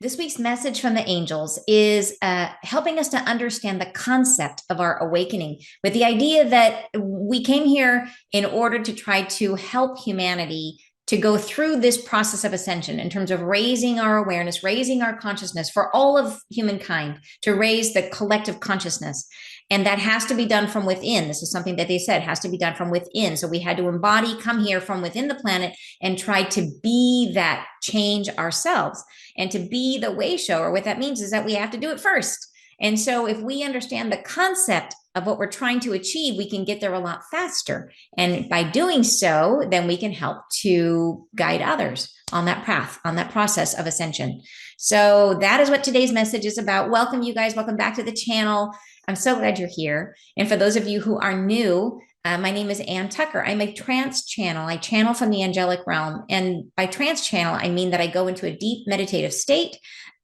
This week's message from the angels is helping us to understand the concept of our awakening with the idea that we came here in order to try to help humanity to go through this process of ascension in terms of raising our awareness, raising our consciousness for all of humankind, to raise the collective consciousness. And that has to be done from within. This is something that they said has to be done from within. So we had to embody, come here from within the planet and try to be that change ourselves. And to be the wayshower, what that means is that we have to do it first. And so if we understand the concept of what we're trying to achieve, we can get there a lot faster. And by doing so, then we can help to guide others on that path, on that process of ascension. So that is what today's message is about. Welcome, you guys. Welcome back to the channel. I'm so glad you're here. And for those of you who are new, my name is Ann Tucker. I'm a trance channel. I channel from the angelic realm. And by trance channel, I mean that I go into a deep meditative state.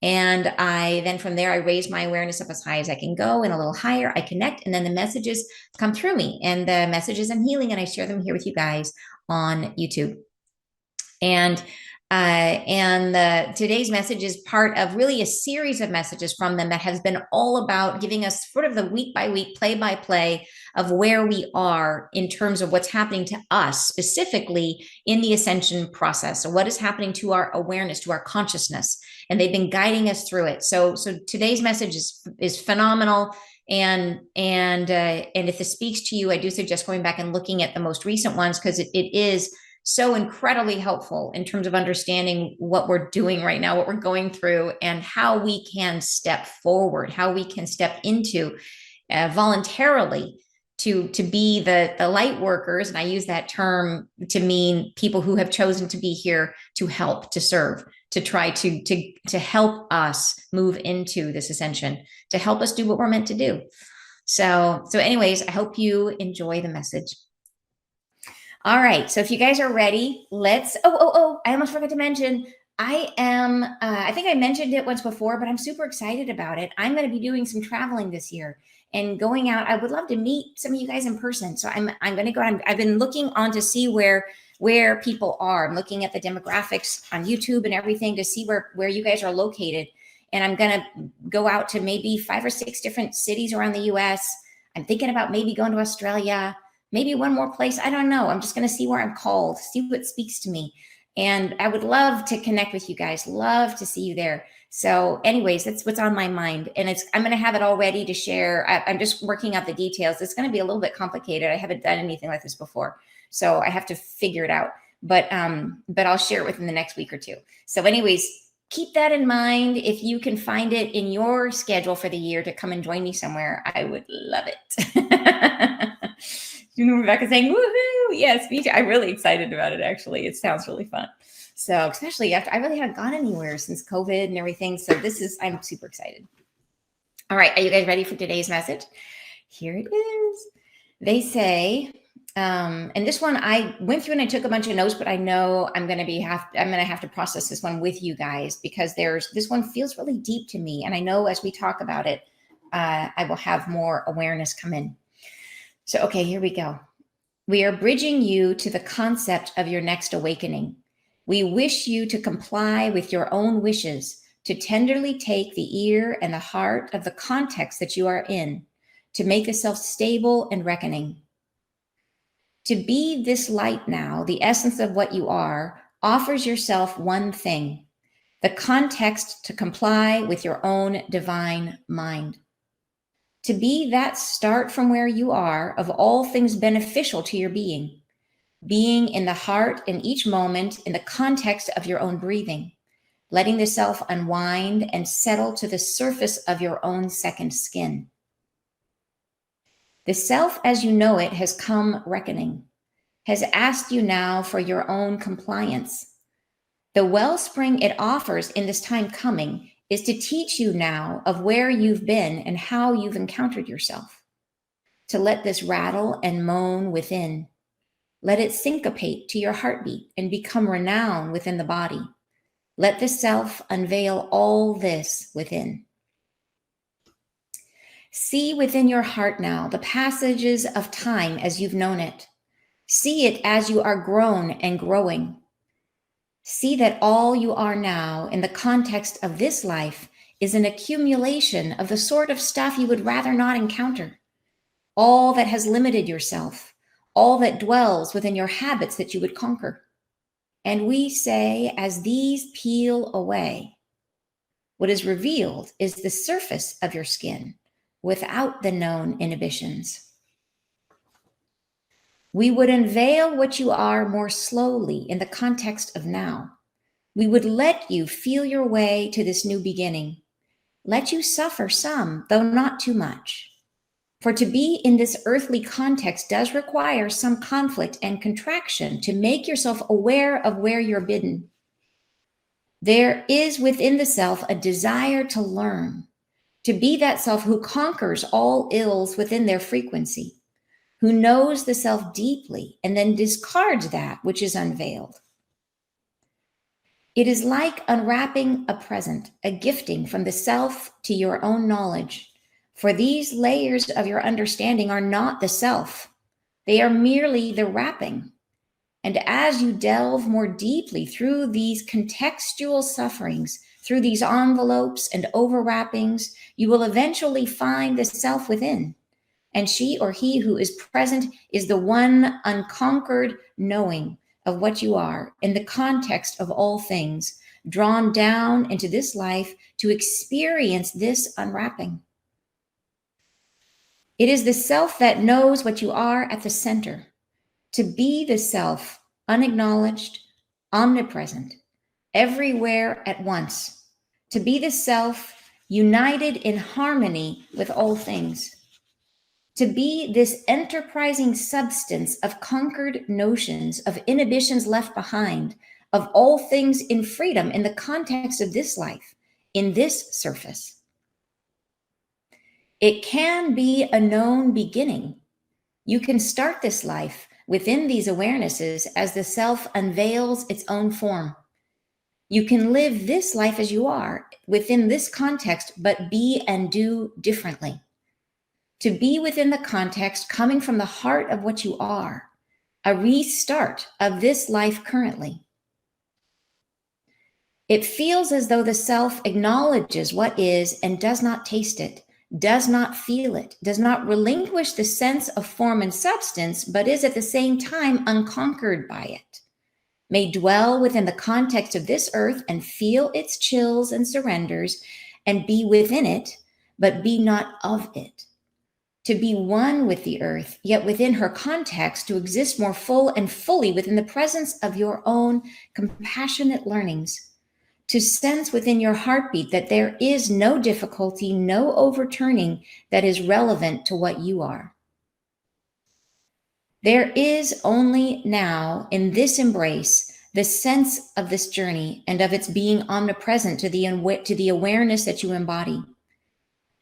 And I then from there, I raise my awareness up as high as I can go and a little higher. I connect, and then the messages come through me. And the messages I'm healing, and I share them here with you guys on YouTube. And today's message is part of really a series of messages from them that has been all about giving us sort of the week by week, play by play of where we are in terms of what's happening to us specifically in the ascension process. So what is happening to our awareness, to our consciousness, and they've been guiding us through it. So today's message is phenomenal. And if this speaks to you, I do suggest going back and looking at the most recent ones, because it is so incredibly helpful in terms of understanding what we're doing right now, what we're going through, and how we can step forward, how we can step into voluntarily to be the light workers. And I use that term to mean people who have chosen to be here to help, to serve, to try to help us move into this ascension, to help us do what we're meant to do. So anyways, I hope you enjoy the message. All right, so if you guys are ready, let's, I almost forgot to mention, I think I mentioned it once before, but I'm super excited about it. I'm going to be doing some traveling this year and going out. I would love to meet some of you guys in person. So I'm going to go out. I've been looking on to see where people are. I'm looking at the demographics on YouTube and everything to see where you guys are located. And I'm going to go out to maybe 5 or 6 different cities around the US. I'm thinking about maybe going to Australia, maybe one more place. I don't know. I'm just going to see where I'm called, see what speaks to me. And I would love to connect with you guys. Love to see you there. So anyways, that's what's on my mind. And I'm going to have it all ready to share. I'm just working out the details. It's going to be a little bit complicated. I haven't done anything like this before, so I have to figure it out. But I'll share it within the next week or two. So anyways, keep that in mind. If you can find it in your schedule for the year to come and join me somewhere, I would love it. You know, Rebecca saying, woohoo, yes, me too. I'm really excited about it, actually. It sounds really fun. So especially after, I really haven't gone anywhere since COVID and everything. So I'm super excited. All right, are you guys ready for today's message? Here it is. They say, and this one I went through and I took a bunch of notes, but I know I'm going to have to process this one with you guys, because this one feels really deep to me. And I know as we talk about it, I will have more awareness come in. So, okay, here we go. We are bridging you to the concept of your next awakening. We wish you to comply with your own wishes, to tenderly take the ear and the heart of the context that you are in, to make yourself stable and reckoning. To be this light now, the essence of what you are, offers yourself one thing, the context to comply with your own divine mind. To be that start from where you are of all things beneficial to your being in the heart in each moment in the context of your own breathing, letting the self unwind and settle to the surface of your own second skin. The self as you know it has come reckoning, has asked you now for your own compliance. The wellspring it offers in this time coming is to teach you now of where you've been and how you've encountered yourself. To let this rattle and moan within. Let it syncopate to your heartbeat and become renowned within the body. Let the self unveil all this within. See within your heart now the passages of time as you've known it. See it as you are grown and growing. See that all you are now in the context of this life is an accumulation of the sort of stuff you would rather not encounter, all that has limited yourself, all that dwells within your habits that you would conquer. And we say, as these peel away, what is revealed is the surface of your skin without the known inhibitions. We would unveil what you are more slowly in the context of now. We would let you feel your way to this new beginning, let you suffer some, though not too much. For to be in this earthly context does require some conflict and contraction to make yourself aware of where you're bidden. There is within the self a desire to learn, to be that self who conquers all ills within their frequency, who knows the self deeply and then discards that which is unveiled. It is like unwrapping a present, a gifting from the self to your own knowledge. For these layers of your understanding are not the self. They are merely the wrapping. And as you delve more deeply through these contextual sufferings, through these envelopes and overwrappings, you will eventually find the self within. And she or he who is present is the one unconquered knowing of what you are in the context of all things, drawn down into this life to experience this unwrapping. It is the self that knows what you are at the center, to be the self unacknowledged, omnipresent, everywhere at once, to be the self united in harmony with all things, to be this enterprising substance of conquered notions, of inhibitions left behind, of all things in freedom in the context of this life, in this surface. It can be a known beginning. You can start this life within these awarenesses as the self unveils its own form. You can live this life as you are within this context, but be and do differently. To be within the context coming from the heart of what you are, a restart of this life currently. It feels as though the self acknowledges what is and does not taste it, does not feel it, does not relinquish the sense of form and substance, but is at the same time unconquered by it, may dwell within the context of this earth and feel its chills and surrenders and be within it, but be not of it. To be one with the earth, yet within her context, to exist more full and fully within the presence of your own compassionate learnings, to sense within your heartbeat that there is no difficulty, no overturning that is relevant to what you are. There is only now in this embrace the sense of this journey and of its being omnipresent to the awareness that you embody.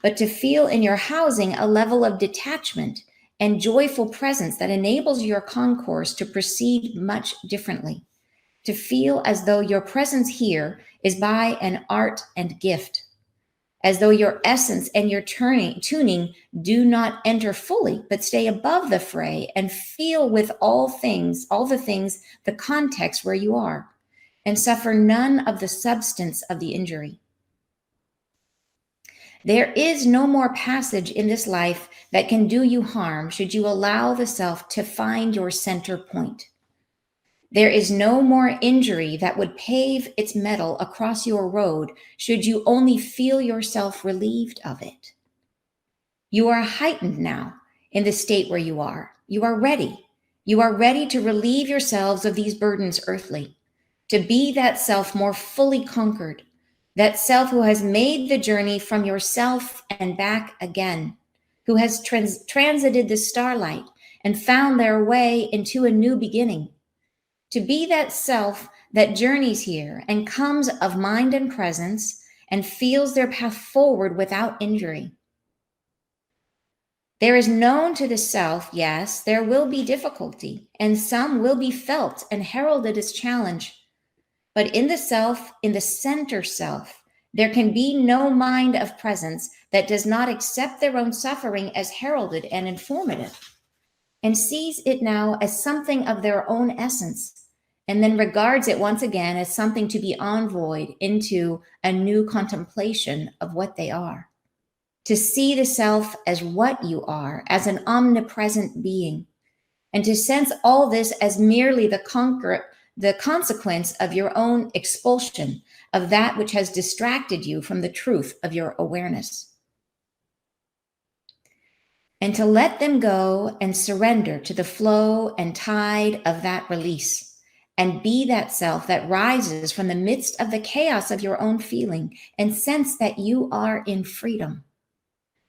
But to feel in your housing a level of detachment and joyful presence that enables your concourse to proceed much differently. To feel as though your presence here is by an art and gift, as though your essence and your tuning do not enter fully, but stay above the fray and feel with all the things, the context where you are, and suffer none of the substance of the injury. There is no more passage in this life that can do you harm should you allow the self to find your center point. There is no more injury that would pave its metal across your road should you only feel yourself relieved of it. You are heightened now in the state where you are. You are ready. You are ready to relieve yourselves of these burdens earthly, to be that self more fully conquered, that self who has made the journey from yourself and back again, who has transited the starlight and found their way into a new beginning. To be that self that journeys here and comes of mind and presence and feels their path forward without injury. There is known to the self, yes, there will be difficulty, and some will be felt and heralded as challenge. But in the self, in the center self, there can be no mind of presence that does not accept their own suffering as heralded and informative, and sees it now as something of their own essence, and then regards it once again as something to be envoyed into a new contemplation of what they are. To see the self as what you are, as an omnipresent being, and to sense all this as merely the consequence of your own expulsion of that which has distracted you from the truth of your awareness. And to let them go and surrender to the flow and tide of that release, and be that self that rises from the midst of the chaos of your own feeling, and sense that you are in freedom.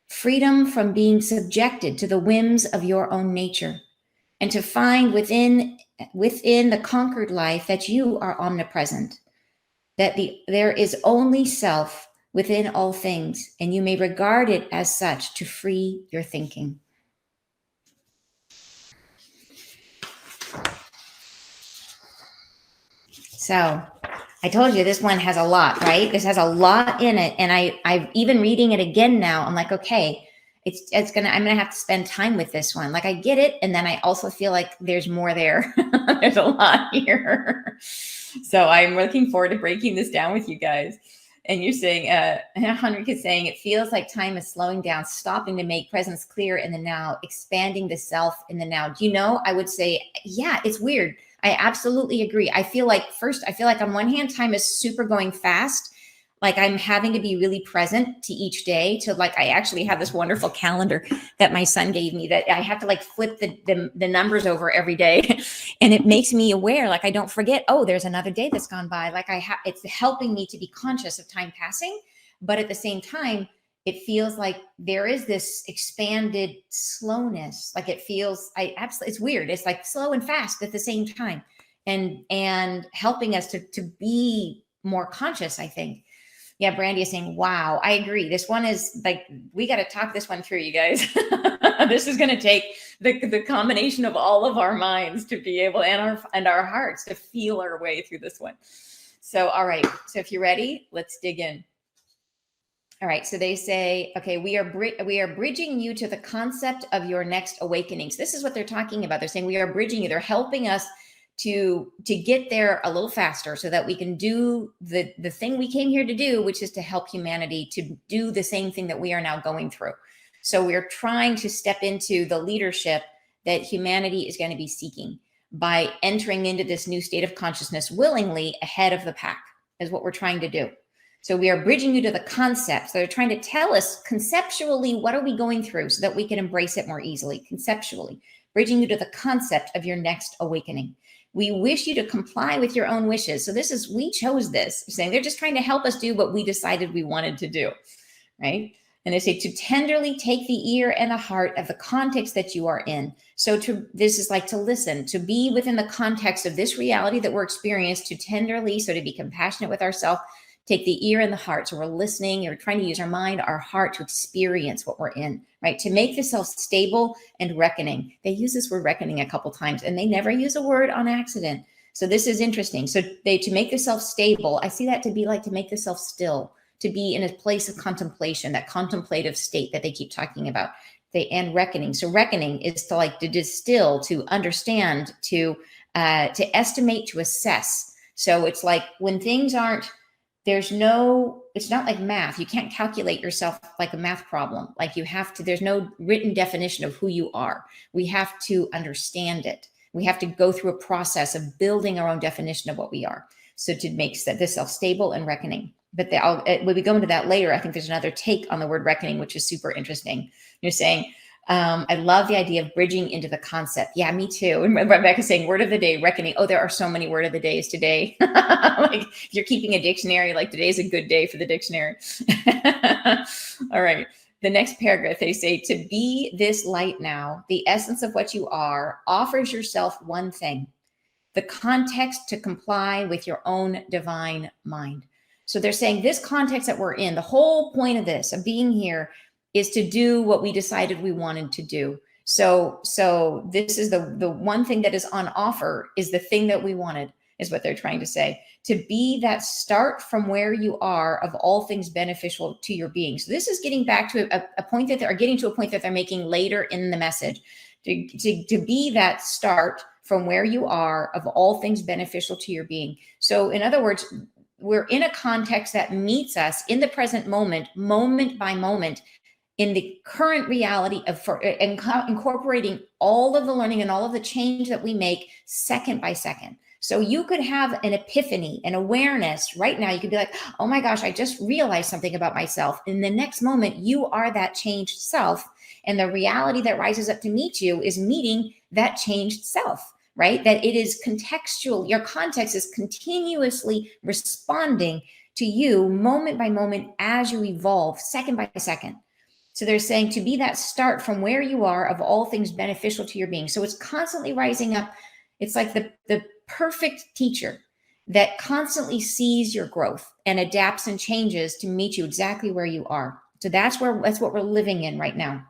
Freedom from being subjected to the whims of your own nature, and to find within the conquered life that you are omnipresent, that there is only self within all things, and you may regard it as such to free your thinking. So I told you this one has a lot, right? This has a lot in it. And I've even reading it again now, I'm like, okay, I'm gonna have to spend time with this one. Like, I get it. And then I also feel like there's more there. There's a lot here. So I'm looking forward to breaking this down with you guys. And you're saying, Henrik is saying, it feels like time is slowing down, stopping to make presence clear in the now, expanding the self in the now. Do you know, I would say, yeah, it's weird. I absolutely agree. I feel like on one hand, time is super going fast. Like, I'm having to be really present to each day, to like, I actually have this wonderful calendar that my son gave me that I have to like flip the numbers over every day. And it makes me aware, like, I don't forget, oh, there's another day that's gone by. Like, it's helping me to be conscious of time passing. But at the same time, it feels like there is this expanded slowness. Like, it feels, it's weird. It's like slow and fast at the same time, and helping us to be more conscious, I think. Yeah, Brandy is saying, wow, I agree. This one is like, we got to talk this one through, you guys. This is going to take the combination of all of our minds to be able, and our hearts, to feel our way through this one. So, all right. So if you're ready, let's dig in. All right. So they say, okay, we are bridging you to the concept of your next awakenings. This is what they're talking about. They're saying we are bridging you. They're helping us to get there a little faster, so that we can do the thing we came here to do, which is to help humanity to do the same thing that we are now going through. So we're trying to step into the leadership that humanity is going to be seeking by entering into this new state of consciousness willingly ahead of the pack, is what we're trying to do. So we are bridging you to the concepts. They're trying to tell us conceptually, what are we going through, so that we can embrace it more easily, conceptually, bridging you to the concept of your next awakening. We wish you to comply with your own wishes. So this is, we chose this, saying they're just trying to help us do what we decided we wanted to do, right? And they say to tenderly take the ear and the heart of the context that you are in. So this is like to listen, to be within the context of this reality that we're experiencing, to tenderly, so to be compassionate with ourselves, take the ear and the heart. So we're listening, or trying to use our mind, our heart, to experience what we're in, right? To make the self stable and reckoning. They use this word reckoning a couple times, and they never use a word on accident. So this is interesting. So to make the self stable, I see that to be like to make the self still, to be in a place of contemplation, that contemplative state that they keep talking about. And reckoning. So reckoning is to like to distill, to understand, to estimate, to assess. So it's like when things aren't, it's not like math. You can't calculate yourself like a math problem. Like you have to, there's no written definition of who you are. We have to understand it. We have to go through a process of building our own definition of what we are. So to make this self-stable and reckoning. But when we go into that later, I think there's another take on the word reckoning, which is super interesting. You're saying, I love the idea of bridging into the concept. Yeah, me too. And Rebecca's saying word of the day, reckoning. Oh, there are so many word of the days today. Like if you're keeping a dictionary, like today's a good day for the dictionary. All right. The next paragraph, they say, to be this light now, the essence of what you are, offers yourself one thing, the context to comply with your own divine mind. So they're saying this context that we're in, the whole point of this, of being here, is to do what we decided we wanted to do. So this is the one thing that is on offer, is the thing that we wanted, is what they're trying to say. To be that start from where you are of all things beneficial to your being. So this is getting back to a point that they're getting to a point that they're making later in the message. To be that start from where you are of all things beneficial to your being. So in other words, we're in a context that meets us in the present moment, moment by moment, in the current reality of incorporating all of the learning and all of the change that we make second by second. So you could have an epiphany, an awareness right now. You could be like, oh my gosh, I just realized something about myself. In the next moment, you are that changed self. And the reality that rises up to meet you is meeting that changed self, right? That it is contextual. Your context is continuously responding to you moment by moment as you evolve, second by second. So they're saying to be that start from where you are of all things beneficial to your being. So it's constantly rising up. It's like the perfect teacher that constantly sees your growth and adapts and changes to meet you exactly where you are. So that's what we're living in right now.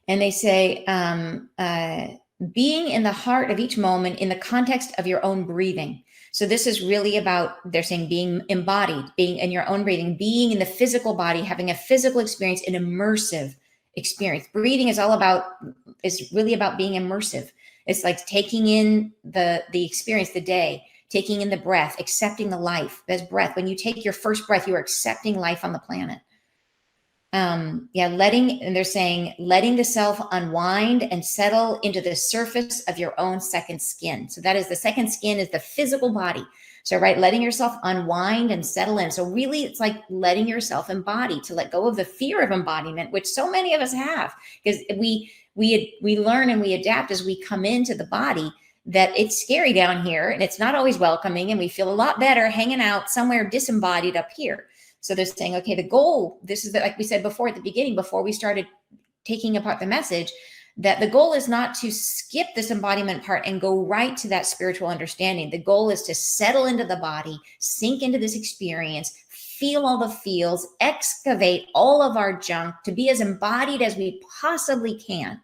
And they say, being in the heart of each moment in the context of your own breathing. So this is really about, they're saying, being embodied, being in your own breathing, being in the physical body, having a physical experience, an immersive experience. Breathing is really about being immersive. It's like taking in the experience, the day, taking in the breath, accepting the life. There's breath. When you take your first breath, you are accepting life on the planet. And they're saying, letting the self unwind and settle into the surface of your own second skin. So that is, the second skin is the physical body. So, right, letting yourself unwind and settle in. So really, it's like letting yourself embody, to let go of the fear of embodiment, which so many of us have, because we learn and we adapt as we come into the body, that it's scary down here and it's not always welcoming, and we feel a lot better hanging out somewhere disembodied up here. So they're saying, okay, the goal, this is like we said before at the beginning, before we started taking apart the message, that the goal is not to skip this embodiment part and go right to that spiritual understanding. The goal is to settle into the body, sink into this experience, feel all the feels, excavate all of our junk, to be as embodied as we possibly can.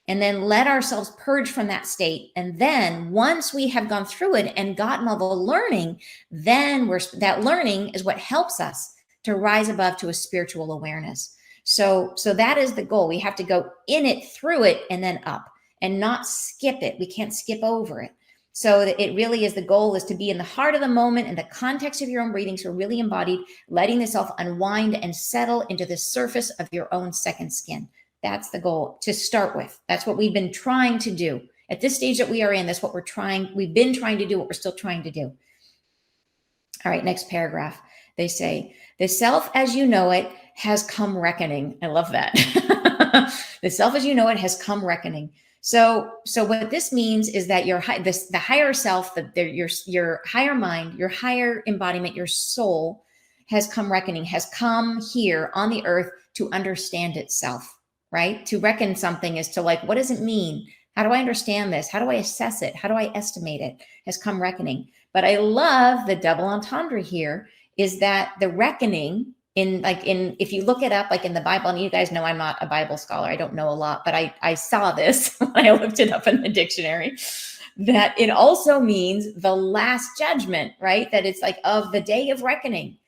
And then let ourselves purge from that state. And then once we have gone through it and gotten all the learning, then that learning is what helps us to rise above to a spiritual awareness. So that is the goal. We have to go in it, through it, and then up, and not skip it. We can't skip over it. So it really is, the goal is to be in the heart of the moment, in the context of your own breathing. So really embodied, letting the self unwind and settle into the surface of your own second skin. That's the goal to start with. That's what we've been trying to do. At this stage that we are in, that's what we've been trying to do, what we're still trying to do. All right, next paragraph. They say, the self as you know it has come reckoning. I love that. The self as you know it has come reckoning. So what this means is that the higher self, your higher mind, your higher embodiment, your soul has come reckoning, has come here on the earth to understand itself. Right? To reckon something is to, like, what does it mean? How do I understand this? How do I assess it? How do I estimate it? Has come reckoning. But I love the double entendre here, is that the reckoning if you look it up, like in the Bible, and you guys know I'm not a Bible scholar, I don't know a lot, but I saw this when I looked it up in the dictionary, that it also means the last judgment, right? That it's like of the day of reckoning.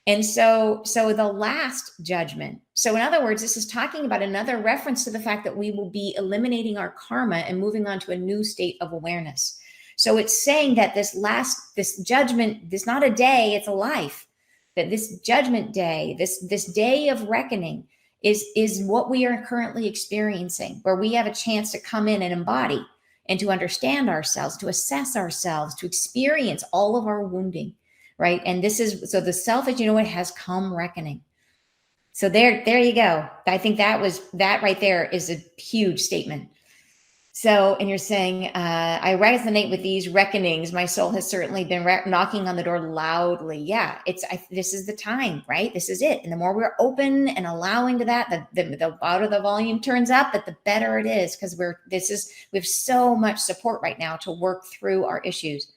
And so the last judgment. So in other words, this is talking about another reference to the fact that we will be eliminating our karma and moving on to a new state of awareness. So it's saying that this judgment, this not a day, it's a life. That this judgment day, this day of reckoning is what we are currently experiencing, where we have a chance to come in and embody and to understand ourselves, to assess ourselves, to experience all of our wounding. Right. And so the self as you know it has come reckoning. So there you go. I think that right there is a huge statement. So, and you're saying, I resonate with these reckonings. My soul has certainly been knocking on the door loudly. Yeah, this is the time, right? This is it. And the more we're open and allowing to that, the louder the volume turns up, but the better it is, because we have so much support right now to work through our issues.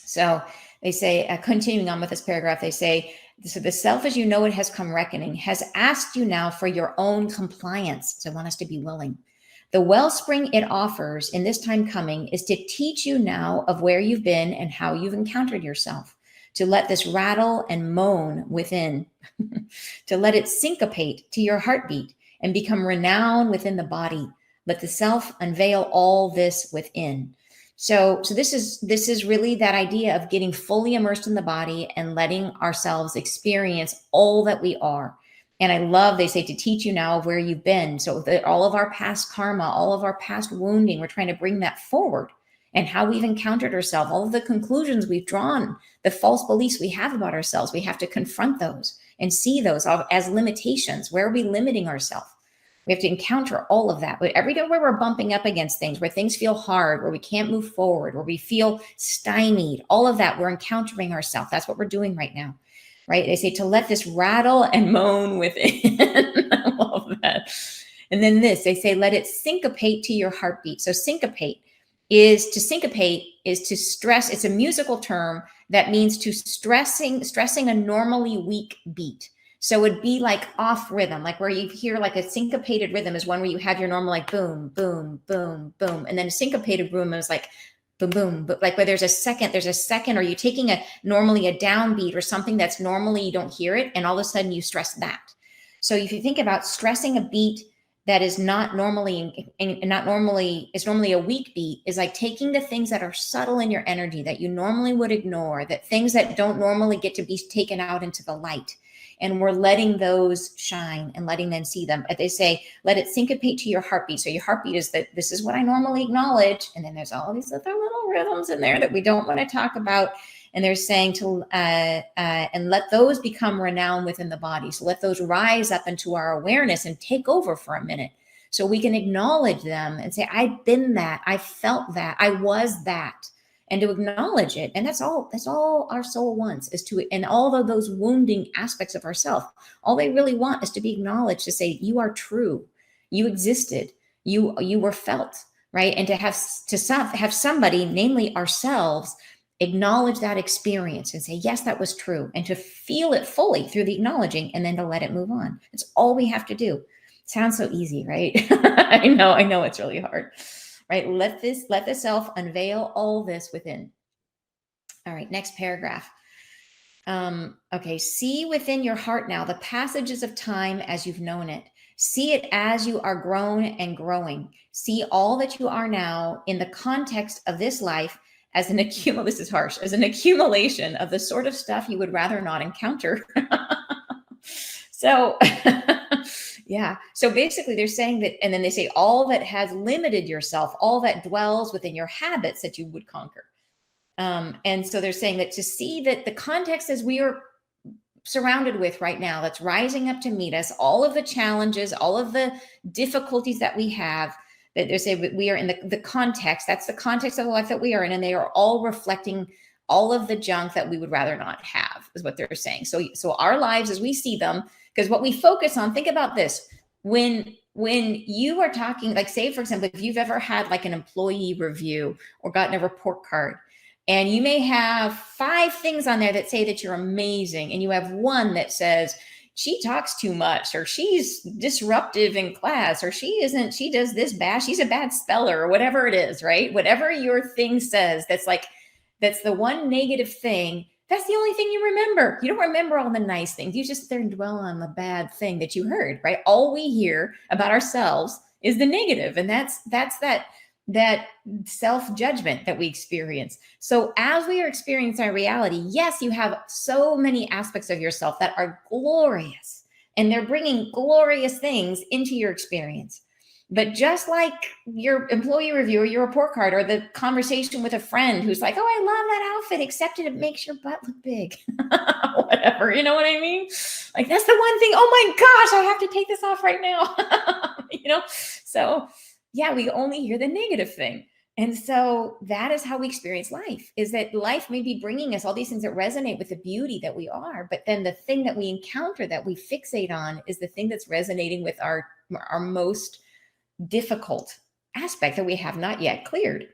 So they say, continuing on with this paragraph, they say, so the self as you know it has come reckoning, has asked you now for your own compliance. So I want us to be willing. The wellspring it offers in this time coming is to teach you now of where you've been and how you've encountered yourself, to let this rattle and moan within, to let it syncopate to your heartbeat and become renowned within the body, Let the self unveil all this within. So this is really that idea of getting fully immersed in the body and letting ourselves experience all that we are. And I love, they say, to teach you now of where you've been. So that all of our past karma, all of our past wounding, we're trying to bring that forward, and how we've encountered ourselves, all of the conclusions we've drawn, the false beliefs we have about ourselves. We have to confront those and see those as limitations. Where are we limiting ourselves? We have to encounter all of that. But every day where we're bumping up against things, where things feel hard, where we can't move forward, where we feel stymied, all of that, we're encountering ourselves. That's what we're doing right now, right? They say to let this rattle and moan within. I love that. And then this, they say, let it syncopate to your heartbeat. So syncopate is to stress. It's a musical term that means to stressing a normally weak beat. So it'd be like off rhythm, like where you hear like a syncopated rhythm is one where you have your normal like boom, boom, boom, boom. And then a syncopated rhythm is like boom, boom, but like where there's a second, or you're taking normally a downbeat or something that's normally you don't hear it, and all of a sudden you stress that. So if you think about stressing a beat that is not normally is normally a weak beat, is like taking the things that are subtle in your energy that you normally would ignore, that things that don't normally get to be taken out into the light. And we're letting those shine and letting them see them. They say, let it syncopate to your heartbeat. So your heartbeat is that this is what I normally acknowledge. And then there's all these other little rhythms in there that we don't want to talk about. And they're saying to, and let those become renowned within the body. So let those rise up into our awareness and take over for a minute. So we can acknowledge them and say, I've been that, I felt that, I was that. And to acknowledge it. And that's all our soul wants, is to, and all of those wounding aspects of ourself, all they really want is to be acknowledged, to say, you are true, you existed, you were felt, right? And to have somebody, namely ourselves, acknowledge that experience and say, yes, that was true. And to feel it fully through the acknowledging, and then to let it move on. It's all we have to do. Sounds so easy, right? I know it's really hard. Right? Let the self unveil all this within. All right, next paragraph. Okay, see within your heart now the passages of time as you've known it. See it as you are grown and growing. See all that you are now in the context of this life as an this is harsh, as an accumulation of the sort of stuff you would rather not encounter. So yeah. So basically they're saying that, and then they say all that has limited yourself, all that dwells within your habits that you would conquer. And so they're saying that to see that the context as we are surrounded with right now, that's rising up to meet us, all of the challenges, all of the difficulties that we have, that they say we are in the context, that's the context of the life that we are in. And they are all reflecting all of the junk that we would rather not have, is what they're saying. So our lives as we see them, because what we focus on, think about this, when you are talking, like say, for example, if you've ever had like an employee review or gotten a report card, and you may have 5 things on there that say that you're amazing, and you have one that says, she talks too much, or she's disruptive in class, or she does this bad, she's a bad speller, or whatever it is, right? Whatever your thing says, that's the one negative thing. That's the only thing you remember. You don't remember all the nice things. You just sit there and dwell on the bad thing that you heard, right? All we hear about ourselves is the negative. And that's that self-judgment that we experience. So as we are experiencing our reality, yes, you have so many aspects of yourself that are glorious, and they're bringing glorious things into your experience. But just like your employee review or your report card or the conversation with a friend who's like, oh, I love that outfit, except it makes your butt look big. Whatever, you know what I mean? Like, that's the one thing, oh my gosh, I have to take this off right now. So yeah, we only hear the negative thing. And so that is how we experience life, is that life may be bringing us all these things that resonate with the beauty that we are. But then the thing that we encounter that we fixate on is the thing that's resonating with our most difficult aspect that we have not yet cleared.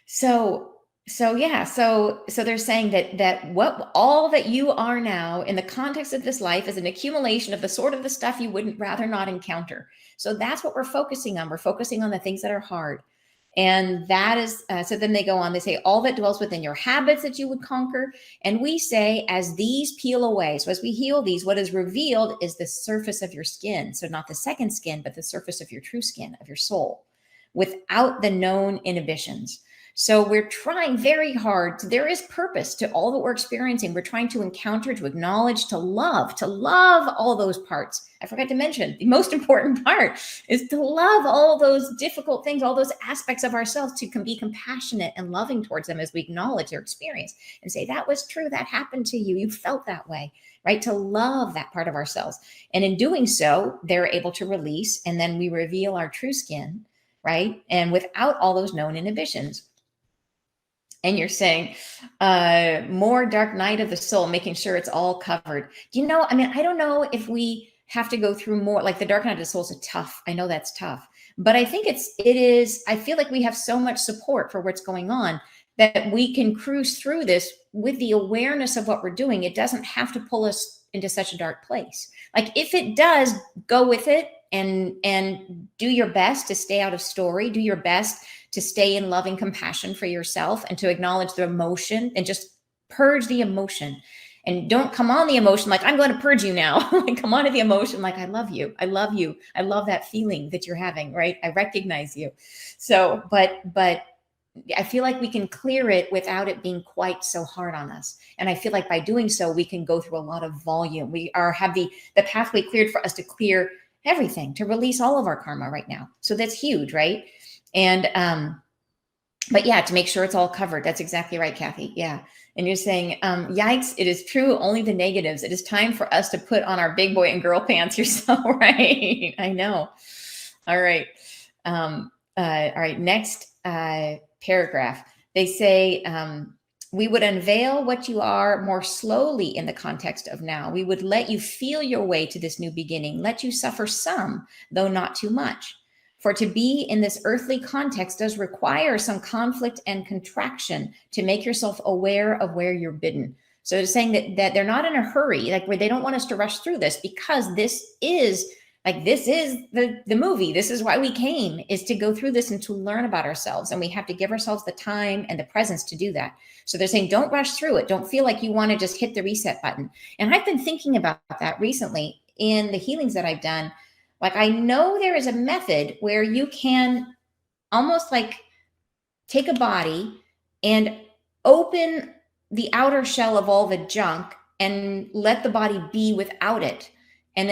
So they're saying that what all that you are now in the context of this life is an accumulation of the sort of the stuff you wouldn't rather not encounter. So that's what we're focusing on. We're focusing on the things that are hard. And that is, so then they go on, they say, all that dwells within your habits that you would conquer. And we say, as these peel away, so as we heal these, what is revealed is the surface of your skin. So not the second skin, but the surface of your true skin, of your soul, without the known inhibitions. So we're trying very hard. There is purpose to all that we're experiencing. We're trying to encounter, to acknowledge, to love all those parts. I forgot to mention the most important part is to love all those difficult things, all those aspects of ourselves, to be compassionate and loving towards them as we acknowledge their experience and say, that was true. That happened to you. You felt that way, right? To love that part of ourselves. And in doing so, they're able to release, and then we reveal our true skin, right? And without all those known inhibitions. And you're saying more dark night of the soul, making sure it's all covered. Do you know, I mean, I don't know if we have to go through more, like the dark night of the soul is tough. I know that's tough, but I think it is, I feel like we have so much support for what's going on that we can cruise through this with the awareness of what we're doing. It doesn't have to pull us into such a dark place. Like if it does, go with it and do your best to stay out of story, do your best to stay in loving compassion for yourself and to acknowledge the emotion and just purge the emotion. And don't come on the emotion like, I'm going to purge you now. Come on to the emotion like, I love you. I love you. I love that feeling that you're having, right? I recognize you. So, but I feel like we can clear it without it being quite so hard on us. And I feel like by doing so, we can go through a lot of volume. We have the pathway cleared for us to clear everything, to release all of our karma right now. So that's huge, right? And, but yeah, to make sure it's all covered. That's exactly right, Kathy. Yeah. And you're saying, yikes, it is true, only the negatives. It is time for us to put on our big boy and girl pants. You're so right. I know. All right. All right. Next paragraph. They say, we would unveil what you are more slowly in the context of now. We would let you feel your way to this new beginning, let you suffer some, though not too much. For to be in this earthly context does require some conflict and contraction to make yourself aware of where you're bidden. So it's saying that they're not in a hurry, like where they don't want us to rush through this, because this is the movie. This is why we came, is to go through this and to learn about ourselves. And we have to give ourselves the time and the presence to do that. So they're saying, don't rush through it. Don't feel like you want to just hit the reset button. And I've been thinking about that recently in the healings that I've done. Like, I know there is a method where you can almost like take a body and open the outer shell of all the junk and let the body be without it. And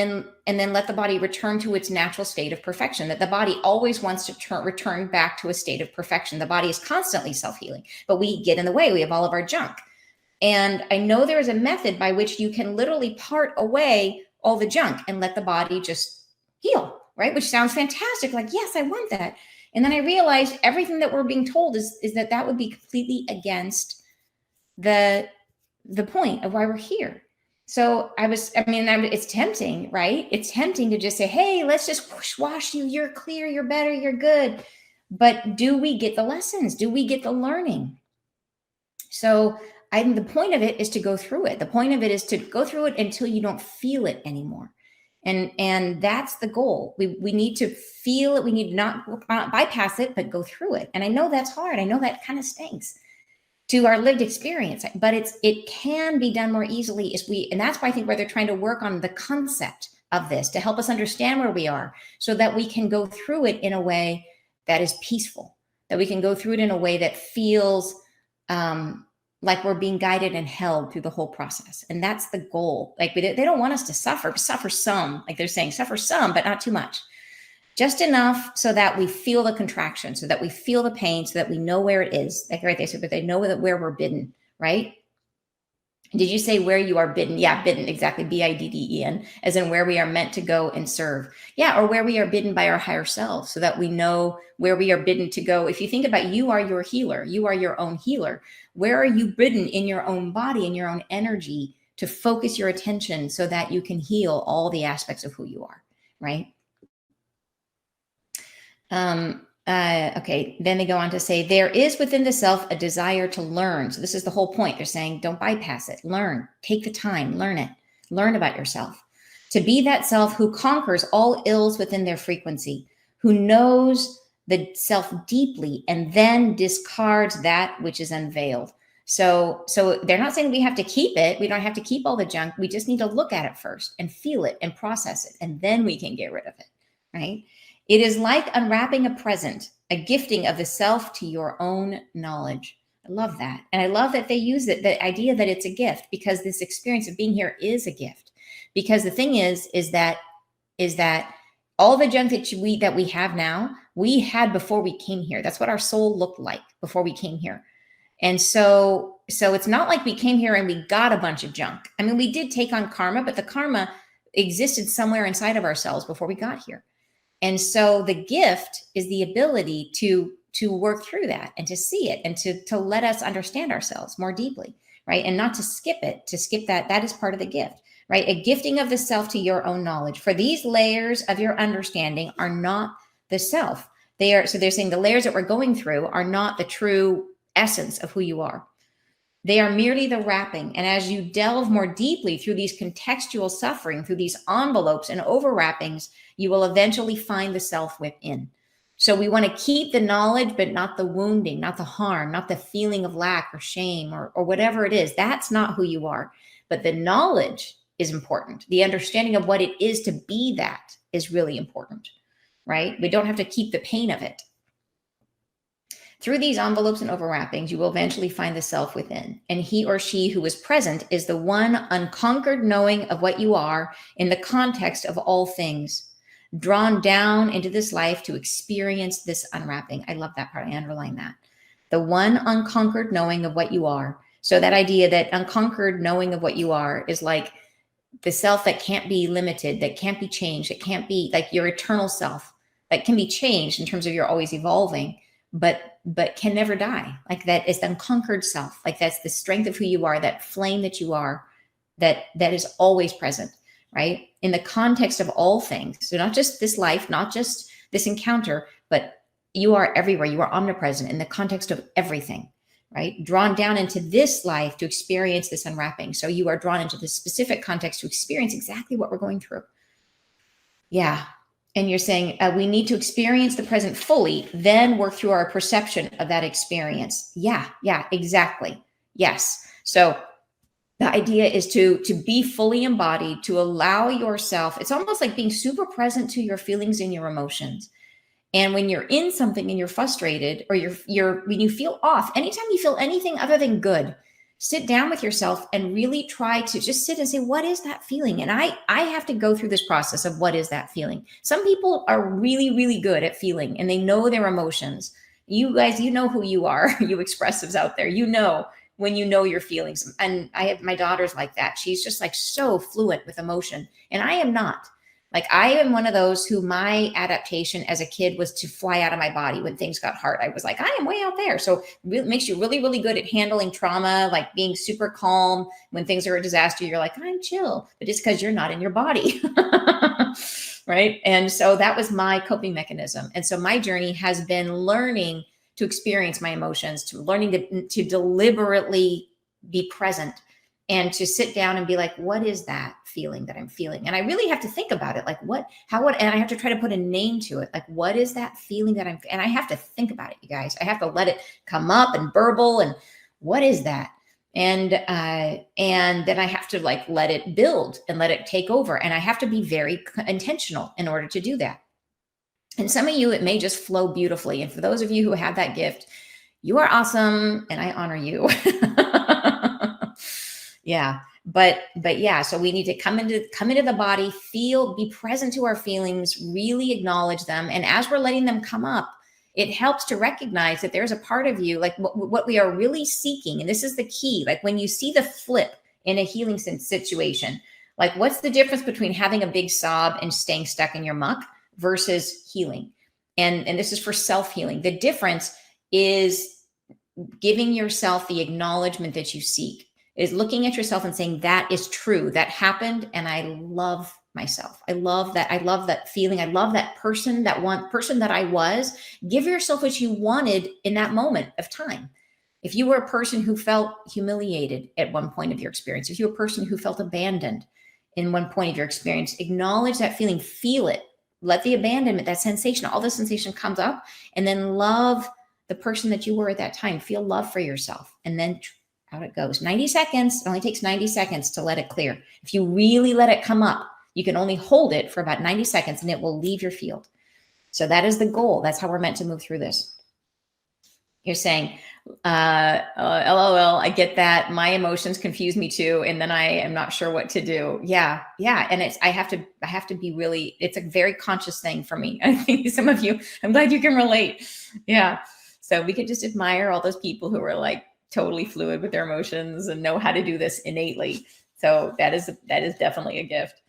then let the body return to its natural state of perfection, that the body always wants to return back to a state of perfection. The body is constantly self-healing, but we get in the way. We have all of our junk. And I know there is a method by which you can literally part away all the junk and let the body just heal, right? Which sounds fantastic. Like, yes, I want that. And then I realized everything that we're being told is that would be completely against the point of why we're here. So it's tempting, right? It's tempting to just say, hey, let's just wash you. You're clear. You're better. You're good. But do we get the lessons? Do we get the learning? So I think the point of it is to go through it. The point of it is to go through it until you don't feel it anymore. And that's the goal. We need to feel it. We need to not bypass it, but go through it. And I know that's hard. I know that kind of stinks to our lived experience, but it can be done more easily and that's why I think where they're trying to work on the concept of this to help us understand where we are so that we can go through it in a way that is peaceful, that we can go through it in a way that feels like we're being guided and held through the whole process. And that's the goal. Like they don't want us to suffer some, like they're saying, suffer some, but not too much. Just enough so that we feel the contraction, so that we feel the pain, so that we know where it is. Like right, they said, but they know that where we're bidden, right? Did you say where you are bidden? Yeah, bidden, exactly. B-I-D-D-E-N, as in where we are meant to go and serve. Yeah, or where we are bidden by our higher self, so that we know where we are bidden to go. If you think about you are your healer, you are your own healer. Where are you bidden in your own body, in your own energy, to focus your attention so that you can heal all the aspects of who you are, right? Okay, then they go on to say, there is within the self a desire to learn. So this is the whole point. They're saying, don't bypass it. Learn. Take the time. Learn it. Learn about yourself. To be that self who conquers all ills within their frequency, who knows the self deeply and then discards that which is unveiled. So they're not saying we have to keep it. We don't have to keep all the junk. We just need to look at it first and feel it and process it, and then we can get rid of it, right? It is like unwrapping a present, a gifting of the self to your own knowledge. I love that. And I love that they use it, the idea that it's a gift, because this experience of being here is a gift. Because the thing is that all the junk that we have now, we had before we came here. That's what our soul looked like before we came here. And so it's not like we came here and we got a bunch of junk. I mean, we did take on karma, but the karma existed somewhere inside of ourselves before we got here. And so the gift is the ability to work through that and to see it and to let us understand ourselves more deeply, right? And not to skip it, to skip that is part of the gift, right? A gifting of the self to your own knowledge. For these layers of your understanding are not the self. They're saying the layers that we're going through are not the true essence of who you are. They are merely the wrapping. And as you delve more deeply through these contextual suffering, through these envelopes and overwrappings, you will eventually find the self within. So we want to keep the knowledge, but not the wounding, not the harm, not the feeling of lack or shame or whatever it is. That's not who you are. But the knowledge is important. The understanding of what it is to be that is really important, right? We don't have to keep the pain of it. Through these envelopes and overwrappings, you will eventually find the self within. And he or she who is present is the one unconquered knowing of what you are in the context of all things, drawn down into this life to experience this unwrapping. I love that part. I underline that. The one unconquered knowing of what you are. So that idea that unconquered knowing of what you are is like the self that can't be limited, that can't be changed, that can't be like your eternal self, that can be changed in terms of you're always evolving, but can never die. Like that is the unconquered self. Like that's the strength of who you are, that flame that you are, that is always present, right? In the context of all things. So not just this life, not just this encounter, but you are everywhere. You are omnipresent in the context of everything, right? Drawn down into this life to experience this unwrapping. So you are drawn into this specific context to experience exactly what we're going through. Yeah. And you're saying we need to experience the present fully, then work through our perception of that experience. Yeah, exactly. Yes. So the idea is to be fully embodied, to allow yourself. It's almost like being super present to your feelings and your emotions. And when you're in something and you're frustrated, or when you feel off, anytime you feel anything other than good, sit down with yourself and really try to just sit and say, what is that feeling? And I have to go through this process of what is that feeling? Some people are really, really good at feeling and they know their emotions. You guys, you know who you are, you expressives out there, you know when you know your feelings. And I have my daughter's like that. She's just like so fluent with emotion. And I am not. Like I am one of those who my adaptation as a kid was to fly out of my body when things got hard. I was like, I am way out there. So it makes you really, really good at handling trauma, like being super calm when things are a disaster. You're like, I'm chill, but it's because you're not in your body. Right. And so that was my coping mechanism. And so my journey has been learning to experience my emotions, to learning to deliberately be present and to sit down and be like, what is that feeling that I'm feeling? And I really have to think about it. Like and I have to try to put a name to it. Like, what is that feeling that and I have to think about it, you guys. I have to let it come up and burble. And what is that? And then I have to like, let it build and let it take over. And I have to be very intentional in order to do that. And some of you, it may just flow beautifully. And for those of you who have that gift, you are awesome. And I honor you. Yeah. But yeah, so we need to come into the body, be present to our feelings, really acknowledge them. And as we're letting them come up, it helps to recognize that there's a part of you, like what we are really seeking. And this is the key. Like when you see the flip in a healing situation, like what's the difference between having a big sob and staying stuck in your muck versus healing? And this is for self-healing. The difference is giving yourself the acknowledgement that you seek, is looking at yourself and saying, that is true. That happened. And I love myself. I love that. I love that feeling. I love that person, that one person that I was. Give yourself what you wanted in that moment of time. If you were a person who felt humiliated at one point of your experience, if you were a person who felt abandoned in one point of your experience, acknowledge that feeling, feel it, let the abandonment, that sensation, all the sensation comes up, and then love the person that you were at that time. Feel love for yourself, and then out it goes. 90 seconds. It only takes 90 seconds to let it clear. If you really let it come up, you can only hold it for about 90 seconds and it will leave your field. So that is the goal. That's how we're meant to move through this. You're saying, LOL, I get that. My emotions confuse me too. And then I am not sure what to do. Yeah. Yeah. And I have to be really, it's a very conscious thing for me. I think some of you, I'm glad you can relate. Yeah. So we could just admire all those people who are like totally fluid with their emotions and know how to do this innately. So that is definitely a gift.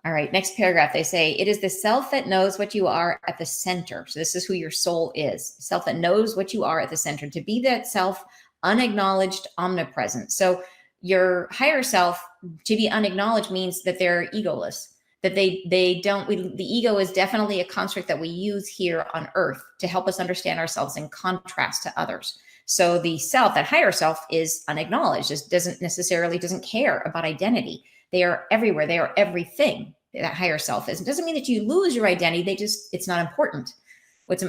All right, next paragraph, they say, it is the self that knows what you are at the center. So this is who your soul is, self that knows what you are at the center. To be that self, unacknowledged, omnipresent. So your higher self, to be unacknowledged, means that they're egoless, that the ego is definitely a construct that we use here on earth to help us understand ourselves in contrast to others. So the self, that higher self, is unacknowledged, doesn't care about identity. They are everywhere. They are everything. That higher self is. It doesn't mean that you lose your identity. It's not important. What's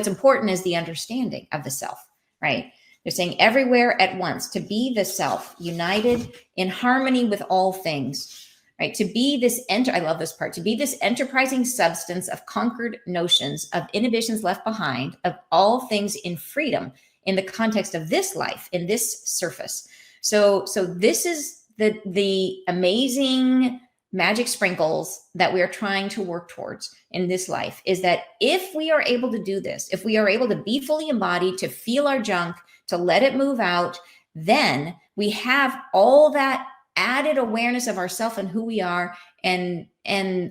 important is the understanding of the self, right? They're saying everywhere at once, to be the self, united in harmony with all things, right? To be this, I love this part, to be this enterprising substance of conquered notions, of inhibitions left behind, of all things in freedom, in the context of this life, in this surface. So this is the amazing magic sprinkles that we are trying to work towards in this life, is that if we are able to do this, if we are able to be fully embodied, to feel our junk, to let it move out, then we have all that added awareness of ourself and who we are, and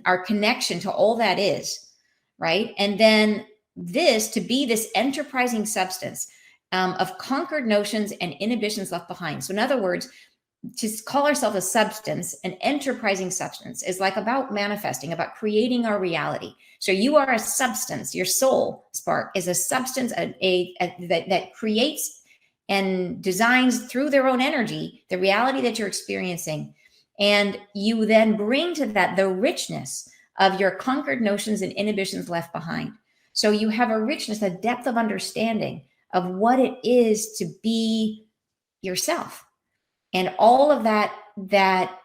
our connection to all that is, right? And then to be this enterprising substance of conquered notions and inhibitions left behind. So in other words, to call ourselves a substance, an enterprising substance, is like about manifesting, about creating our reality. So you are a substance. Your soul spark is a substance that creates and designs through their own energy the reality that you're experiencing. And you then bring to that the richness of your conquered notions and inhibitions left behind. So you have a richness, a depth of understanding of what it is to be yourself. And all of that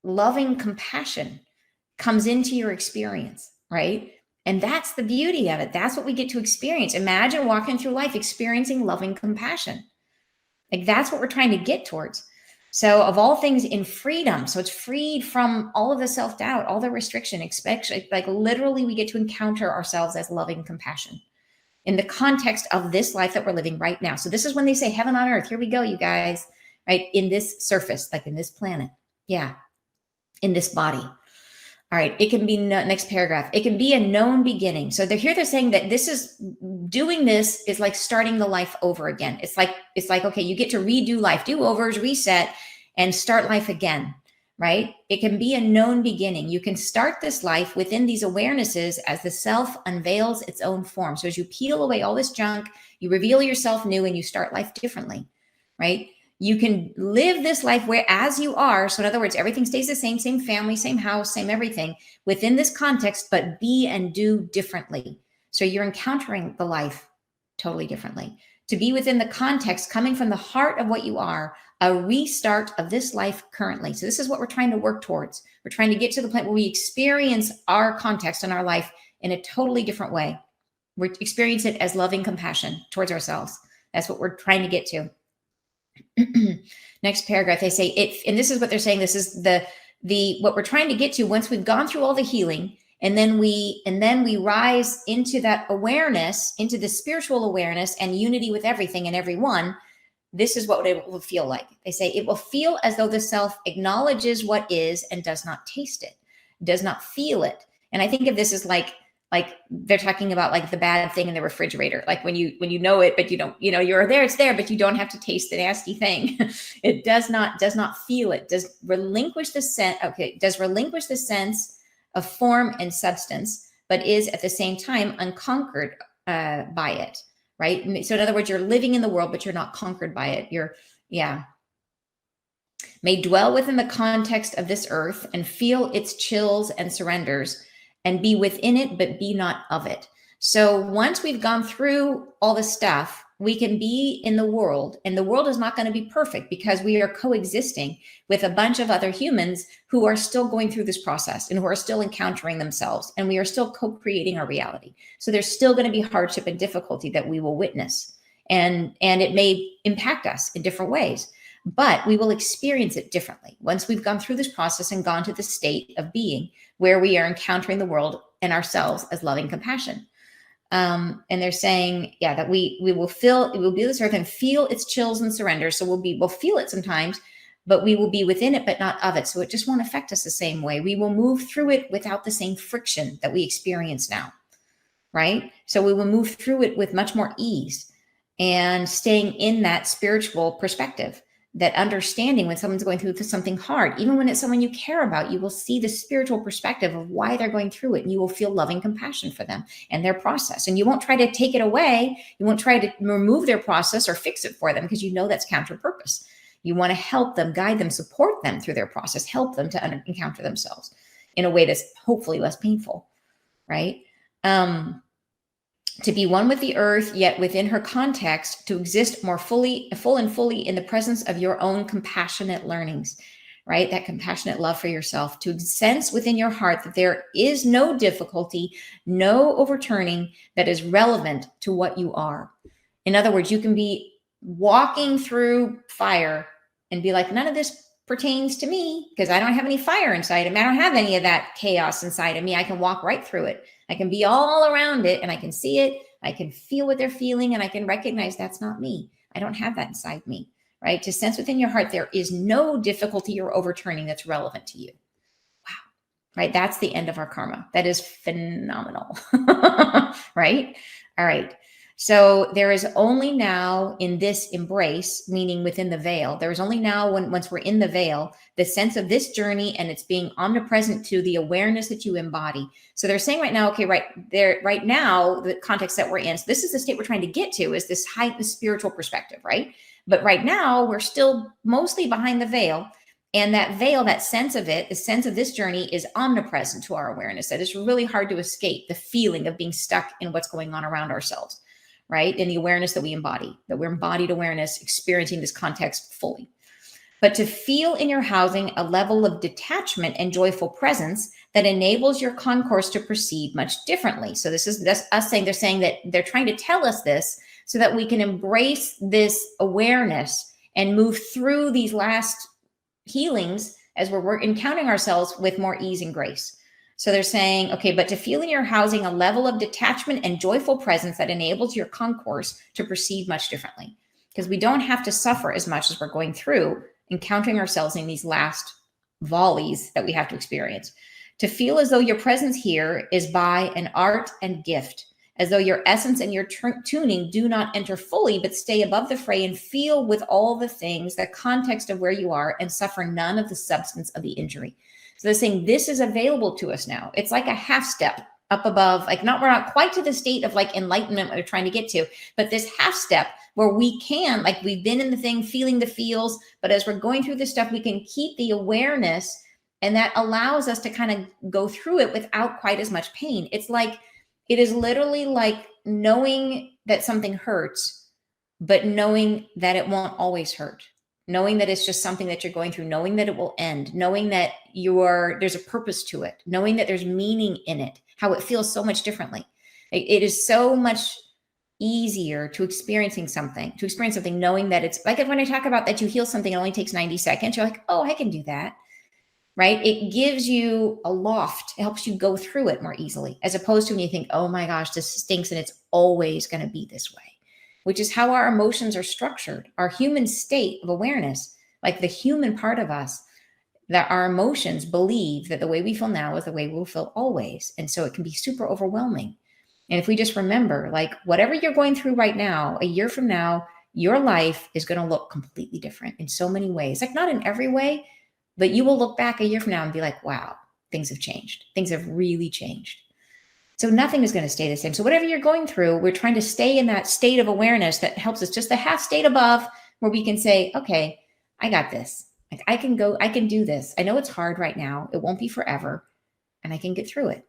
loving compassion comes into your experience, right? And that's the beauty of it. That's what we get to experience. Imagine walking through life experiencing loving compassion. Like that's what we're trying to get towards. So of all things in freedom, so it's freed from all of the self-doubt, all the restriction, especially like literally we get to encounter ourselves as loving compassion in the context of this life that we're living right now. So this is when they say heaven on earth. Here we go, you guys. Right? In this surface, like in this planet. Yeah. In this body. All right. It can be, next paragraph, it can be a known beginning. So they're saying that doing this is like starting the life over again. It's like, okay, you get to redo life, do overs, reset, and start life again, right? It can be a known beginning. You can start this life within these awarenesses as the self unveils its own form. So as you peel away all this junk, you reveal yourself new and you start life differently, right? You can live this life where as you are. So in other words, everything stays the same family, same house, same everything within this context, but be and do differently. So you're encountering the life totally differently. To be within the context, coming from the heart of what you are, a restart of this life currently. So this is what we're trying to work towards. We're trying to get to the point where we experience our context and our life in a totally different way. We experience it as loving compassion towards ourselves. That's what we're trying to get to. Next paragraph, they say it, and this is what they're saying. This is the what we're trying to get to once we've gone through all the healing, and then we rise into that awareness, into the spiritual awareness and unity with everything and everyone. This is what it will feel like. They say it will feel as though the self acknowledges what is and does not taste it, does not feel it. And I think of this as like they're talking about like the bad thing in the refrigerator. Like when you know it, but you don't, you're there, it's there, but you don't have to taste the nasty thing. It does not feel it, does relinquish the sense. Okay. Does relinquish the sense of form and substance, but is at the same time unconquered by it. Right. So in other words, you're living in the world, but you're not conquered by it. May dwell within the context of this earth and feel its chills and surrenders and be within it, but be not of it. So once we've gone through all this stuff, we can be in the world, and the world is not going to be perfect because we are coexisting with a bunch of other humans who are still going through this process and who are still encountering themselves, and we are still co-creating our reality. So there's still going to be hardship and difficulty that we will witness, and it may impact us in different ways, but we will experience it differently once we've gone through this process and gone to the state of being where we are encountering the world and ourselves as loving compassion. And they're saying, yeah, that we will be this earth and feel its chills and surrender. So we'll feel it sometimes, but we will be within it, but not of it. So it just won't affect us the same way. We will move through it without the same friction that we experience now, right? So we will move through it with much more ease and staying in that spiritual perspective, that understanding when someone's going through something hard, even when it's someone you care about, you will see the spiritual perspective of why they're going through it. And you will feel loving compassion for them and their process. And you won't try to take it away. You won't try to remove their process or fix it for them, because you know that's counter purpose. You want to help them, guide them, support them through their process, help them to encounter themselves in a way that's hopefully less painful, right? To be one with the earth, yet within her context, to exist more full and fully in the presence of your own compassionate learnings, right? That compassionate love for yourself, to sense within your heart that there is no difficulty, no overturning that is relevant to what you are. In other words, you can be walking through fire and be like, none of this pertains to me because I don't have any fire inside of me. I don't have any of that chaos inside of me. I can walk right through it. I can be all around it and I can see it. I can feel what they're feeling and I can recognize that's not me. I don't have that inside me, right? To sense within your heart, there is no difficulty or overturning that's relevant to you. Wow, right? That's the end of our karma. That is phenomenal, right? All right. So there is only now in this embrace, meaning within the veil, there is only now once we're in the veil, the sense of this journey and it's being omnipresent to the awareness that you embody. So they're saying right now, okay, right now, the context that we're in, so this is the state we're trying to get to, is this heightened spiritual perspective, right? But right now we're still mostly behind the veil. And that veil, that sense of it, the sense of this journey is omnipresent to our awareness. That is really hard to escape, the feeling of being stuck in what's going on around ourselves, right? In the awareness that we embody, that we're embodied awareness, experiencing this context fully. But to feel in your housing a level of detachment and joyful presence that enables your concourse to proceed much differently. So that's us saying, they're saying that they're trying to tell us this so that we can embrace this awareness and move through these last healings as we're encountering ourselves with more ease and grace. So they're saying, okay, but to feel in your housing a level of detachment and joyful presence that enables your concourse to proceed much differently. Because we don't have to suffer as much as we're going through encountering ourselves in these last volleys that we have to experience. To feel as though your presence here is by an art and gift, as though your essence and your tuning do not enter fully, but stay above the fray and feel with all the things, the context of where you are, and suffer none of the substance of the injury. So they're saying this is available to us now. It's like a half step up above, like we're not quite to the state of like enlightenment we're trying to get to, but this half step where we can, like we've been in the thing, feeling the feels, but as we're going through this stuff, we can keep the awareness, and that allows us to kind of go through it without quite as much pain. It's like, it is literally like knowing that something hurts, but knowing that it won't always hurt. Knowing that it's just something that you're going through, knowing that it will end, knowing that there's a purpose to it, knowing that there's meaning in it, how it feels so much differently. It is so much easier to experience something, knowing that it's like when I talk about that you heal something, it only takes 90 seconds. You're like, oh, I can do that, right? It gives you a loft. It helps you go through it more easily, as opposed to when you think, oh my gosh, this stinks and it's always going to be this way. Which is how our emotions are structured. Our human state of awareness, like the human part of us, that our emotions believe that the way we feel now is the way we'll feel always. And so it can be super overwhelming. And if we just remember, like whatever you're going through right now, a year from now, your life is going to look completely different in so many ways. Like not in every way, but you will look back a year from now and be like, wow, things have changed. Things have really changed. So nothing is going to stay the same. So whatever you're going through, we're trying to stay in that state of awareness that helps us, just the half state above, where we can say, okay, I got this. Like I can do this. I know it's hard right now. It won't be forever, and I can get through it.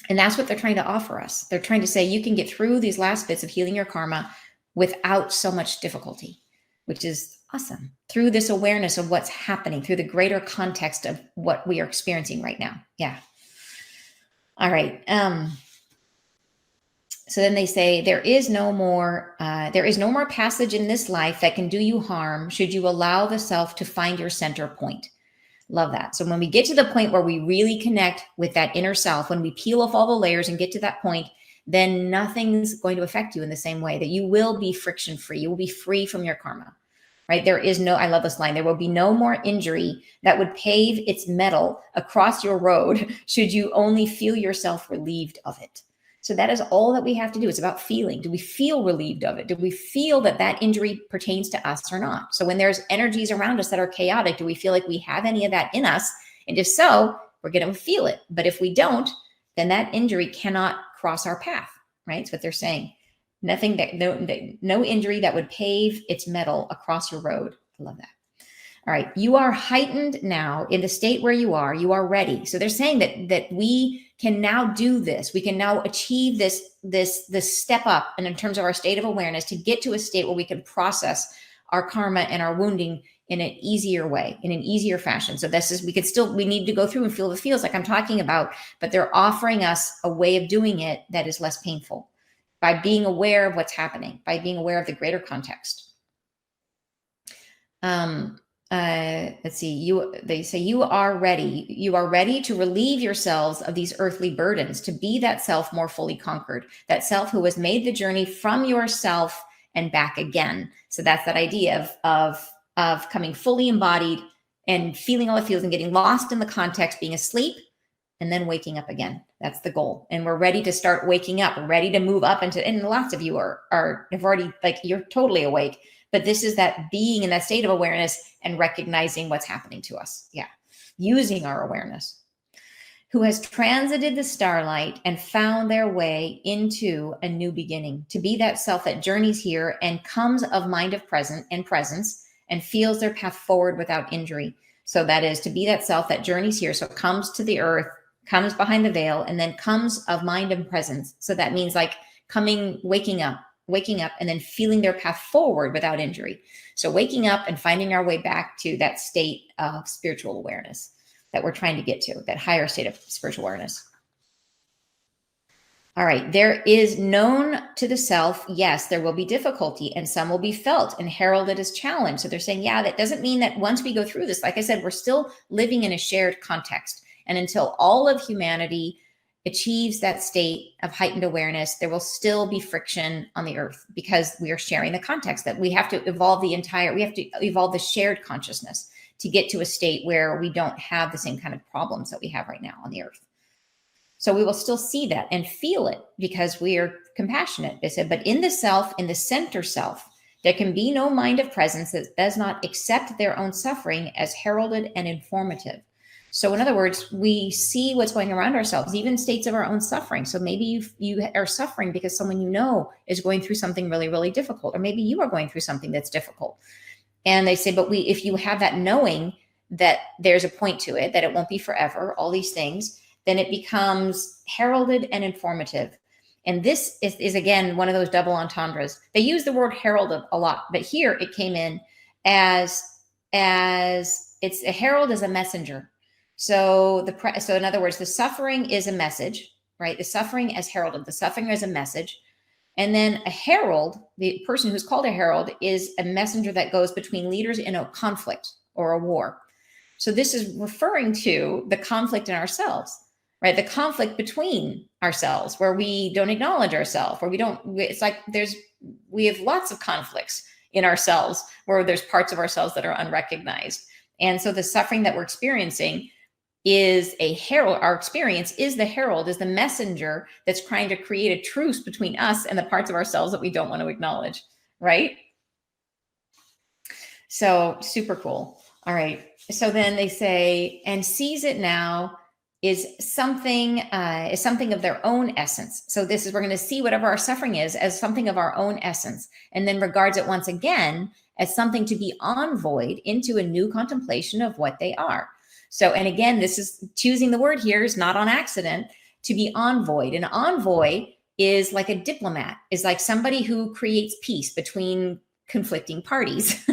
And that's what they're trying to offer us. They're trying to say you can get through these last bits of healing your karma without so much difficulty, which is awesome. Through this awareness of what's happening, through the greater context of what we are experiencing right now. Yeah. All right. So then they say there is no more passage in this life that can do you harm should you allow the self to find your center point. Love that. So when we get to the point where we really connect with that inner self, when we peel off all the layers and get to that point, then nothing's going to affect you in the same way, that you will be friction free. You will be free from your karma, right? There is no, I love this line, there will be no more injury that would pave its metal across your road should you only feel yourself relieved of it. So that is all that we have to do. It's about feeling. Do we feel relieved of it? Do we feel that that injury pertains to us or not? So when there's energies around us that are chaotic, do we feel like we have any of that in us? And if so, we're going to feel it. But if we don't, then that injury cannot cross our path, right? That's what they're saying. Nothing that, no injury that would pave its metal across your road. I love that. All right, you are heightened now in the state where you are ready. So they're saying that we can now do this. We can now achieve this step up, and in terms of our state of awareness, to get to a state where we can process our karma and our wounding in an easier way, in an easier fashion. So this is, we need to go through and feel the feels like I'm talking about, but they're offering us a way of doing it that is less painful by being aware of what's happening, by being aware of the greater context. Let's see, they say you are ready to relieve yourselves of these earthly burdens, to be that self more fully conquered, that self who has made the journey from yourself and back again. So that's that idea of coming fully embodied and feeling all the feels and getting lost in the context, being asleep and then waking up again. That's the goal. And we're ready to start waking up, ready to move up into, and lots of you have already, like, you're totally awake. But this is that being in that state of awareness and recognizing what's happening to us. Yeah. Using our awareness. Who has transited the starlight and found their way into a new beginning. To be that self that journeys here and comes of mind of presence and feels their path forward without injury. So that is to be that self that journeys here. So comes to the earth, comes behind the veil, and then comes of mind and presence. So that means like waking up and then feeling their path forward without injury. So waking up and finding our way back to that state of spiritual awareness that we're trying to get to, that higher state of spiritual awareness. All right, there is known to the self, yes, there will be difficulty and some will be felt and heralded as challenge. So they're saying, yeah, that doesn't mean that once we go through this, like I said, we're still living in a shared context. And until all of humanity achieves that state of heightened awareness, there will still be friction on the earth because we are sharing the context, that we have to evolve the shared consciousness to get to a state where we don't have the same kind of problems that we have right now on the earth. So we will still see that and feel it because we are compassionate. They said, but in the self, in the center self, there can be no mind of presence that does not accept their own suffering as heralded and informative. So in other words, we see what's going around ourselves, even states of our own suffering. So maybe you are suffering because someone you know is going through something really, really difficult, or maybe you are going through something that's difficult. And they say, but if you have that knowing that there's a point to it, that it won't be forever, all these things, then it becomes heralded and informative. And this is again, one of those double entendres. They use the word heralded a lot, but here it came in as it's a herald as a messenger. So in other words, the suffering is a message, right? The suffering as heralded, the suffering as a message. And then a herald, the person who's called a herald, is a messenger that goes between leaders in a conflict or a war. So this is referring to the conflict in ourselves, right? The conflict between ourselves, where we don't acknowledge ourselves, where it's like we have lots of conflicts in ourselves where there's parts of ourselves that are unrecognized. And so the suffering that we're experiencing is a herald. Our experience is the herald, is the messenger that's trying to create a truce between us and the parts of ourselves that we don't want to acknowledge, right? So super cool. All right. So then they say, and sees it now is something of their own essence. So this is, we're going to see whatever our suffering is as something of our own essence, and then regards it once again as something to be envoyed into a new contemplation of what they are. So, and again, this is choosing the word here is not on accident. to be envoyed. An envoy is like a diplomat, is like somebody who creates peace between conflicting parties.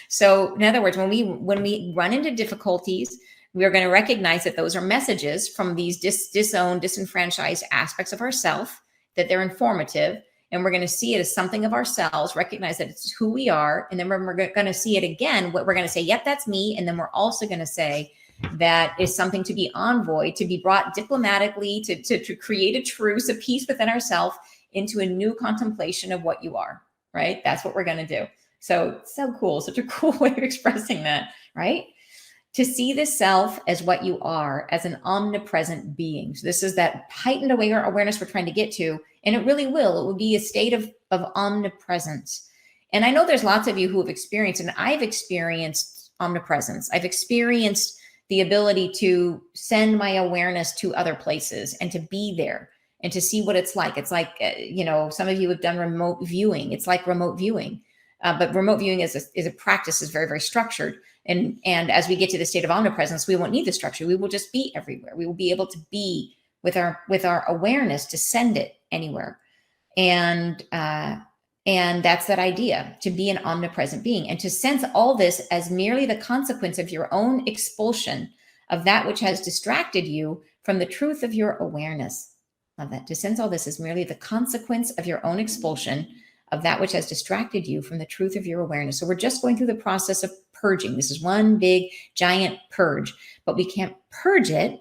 So in other words, when we run into difficulties, we are going to recognize that those are messages from these disowned, disenfranchised aspects of ourself, that they're informative. And we're going to see it as something of ourselves, recognize that it's who we are. And then we're going to see it again. What we're going to say, yep, that's me. And then we're also going to say that is something to be envoyed, to be brought diplomatically, to create a truce, a peace within ourselves into a new contemplation of what you are, right? That's what we're going to do. So cool. Such a cool way of expressing that, right? To see the self as what you are, as an omnipresent being. So this is that heightened awareness we're trying to get to. And it really will. It will be a state of omnipresence. And I know there's lots of you who have experienced, and I've experienced omnipresence. I've experienced the ability to send my awareness to other places and to be there and to see what it's like. It's like, some of you have done remote viewing. It's like remote viewing. But remote viewing is a practice, is very, very structured. And as we get to the state of omnipresence, we won't need the structure. We will just be everywhere. We will be able to be with our awareness, to send it anywhere. And that's that idea, to be an omnipresent being and to sense all this as merely the consequence of your own expulsion of that which has distracted you from the truth of your awareness. Love that. To sense all this as merely the consequence of your own expulsion of that which has distracted you from the truth of your awareness. So we're just going through the process of purging. This is one big, giant purge, but we can't purge it.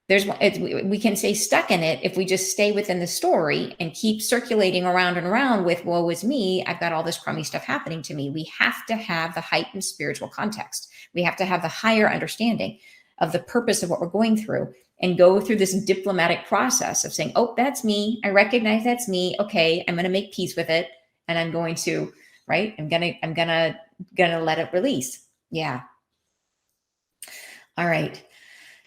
We can stay stuck in it if we just stay within the story and keep circulating around and around with, woe is me, I've got all this crummy stuff happening to me. We have to have the heightened spiritual context. We have to have the higher understanding of the purpose of what we're going through and go through this diplomatic process of saying, oh, that's me. I recognize that's me. Okay, I'm going to make peace with it. And I'm going to, right? I'm gonna let it release. Yeah. All right.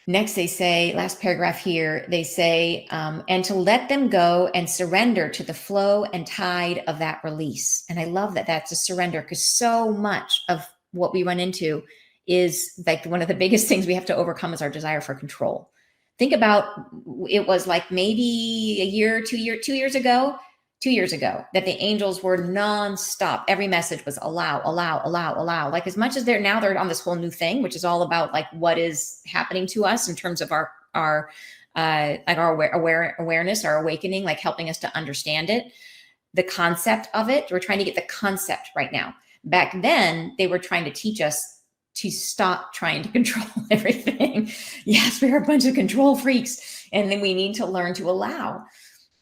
Next, they say, last paragraph here, they say, and to let them go and surrender to the flow and tide of that release. And I love that that's a surrender, because so much of what we run into is like one of the biggest things we have to overcome is our desire for control. Think about, it was like maybe a year, 2 years ago, that the angels were nonstop. Every message was allow. Like as much as they're on this whole new thing, which is all about like what is happening to us in terms of our awareness, our awakening, like helping us to understand it, the concept of it. We're trying to get the concept right now. Back then, they were trying to teach us to stop trying to control everything. Yes, we're a bunch of control freaks, and then we need to learn to allow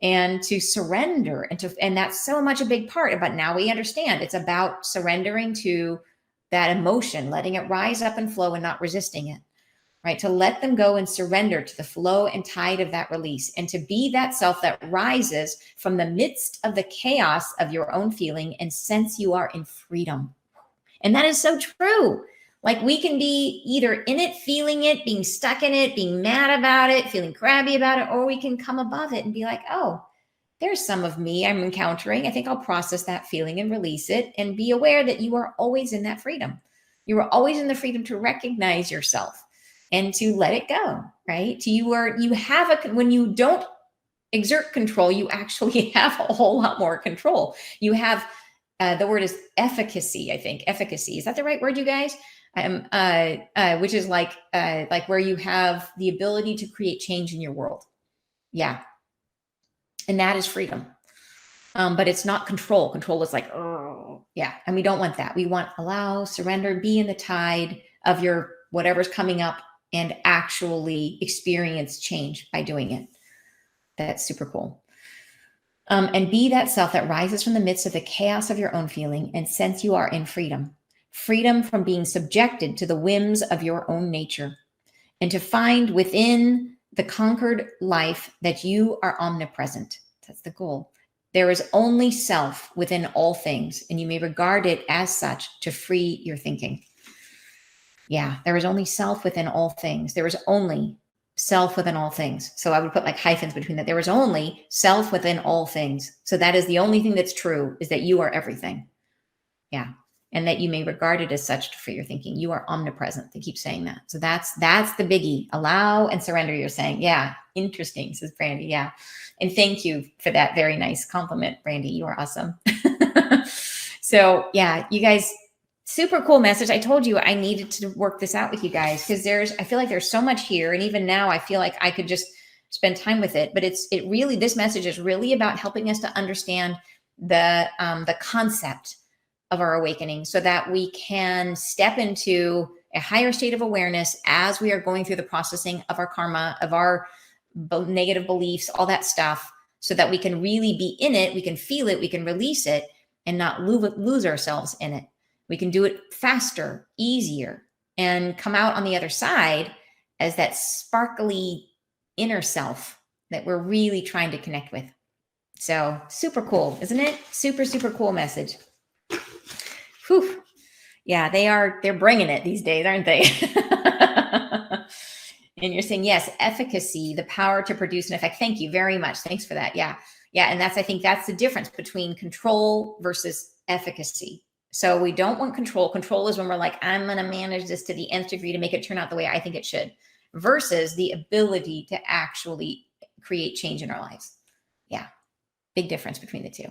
and to surrender, and that's so much a big part. But now we understand it's about surrendering to that emotion, letting it rise up and flow and not resisting it, right? To let them go and surrender to the flow and tide of that release, and to be that self that rises from the midst of the chaos of your own feeling and sense you are in freedom. And that is so true. Like we can be either in it, feeling it, being stuck in it, being mad about it, feeling crabby about it, or we can come above it and be like, oh, there's some of me I'm encountering. I think I'll process that feeling and release it, and be aware that you are always in that freedom. You are always in the freedom to recognize yourself and to let it go, right? When you don't exert control, you actually have a whole lot more control. You have, the word is efficacy, I think. Efficacy. Is that the right word, you guys? Which is like where you have the ability to create change in your world. Yeah. And that is freedom. But it's not control. Control is like, oh, yeah. And we don't want that. We want allow, surrender, be in the tide of your whatever's coming up and actually experience change by doing it. That's super cool. And be that self that rises from the midst of the chaos of your own feeling and sense you are in freedom. Freedom from being subjected to the whims of your own nature, and to find within the conquered life that you are omnipresent. That's the goal. There is only self within all things, and you may regard it as such to free your thinking. Yeah, there is only self within all things. There is only self within all things. So I would put like hyphens between that. There is only self within all things. So that is the only thing that's true, is that you are everything. Yeah. and that you may regard it as such for your thinking. You are omnipresent. They keep saying that. So that's the biggie. Allow and surrender, you're saying. Yeah, interesting, says Brandy. Yeah. And thank you for that very nice compliment, Brandy. You are awesome. So yeah, you guys, super cool message. I told you I needed to work this out with you guys because I feel like there's so much here. And even now I feel like I could just spend time with it. But this message is really about helping us to understand the concept of our awakening so that we can step into a higher state of awareness as we are going through the processing of our karma, of our negative beliefs, all that stuff, so that we can really be in it, we can feel it, we can release it and not lose ourselves in it. We can do it faster, easier, and come out on the other side as that sparkly inner self that we're really trying to connect with. So super cool, isn't it? Super, super cool message. Whew. Yeah, they're bringing it these days, aren't they? And you're saying, yes, efficacy, the power to produce an effect. Thank you very much. Thanks for that. Yeah. Yeah. And I think that's the difference between control versus efficacy. So we don't want control. Control is when we're like, I'm going to manage this to the nth degree to make it turn out the way I think it should, versus the ability to actually create change in our lives. Yeah. Big difference between the two.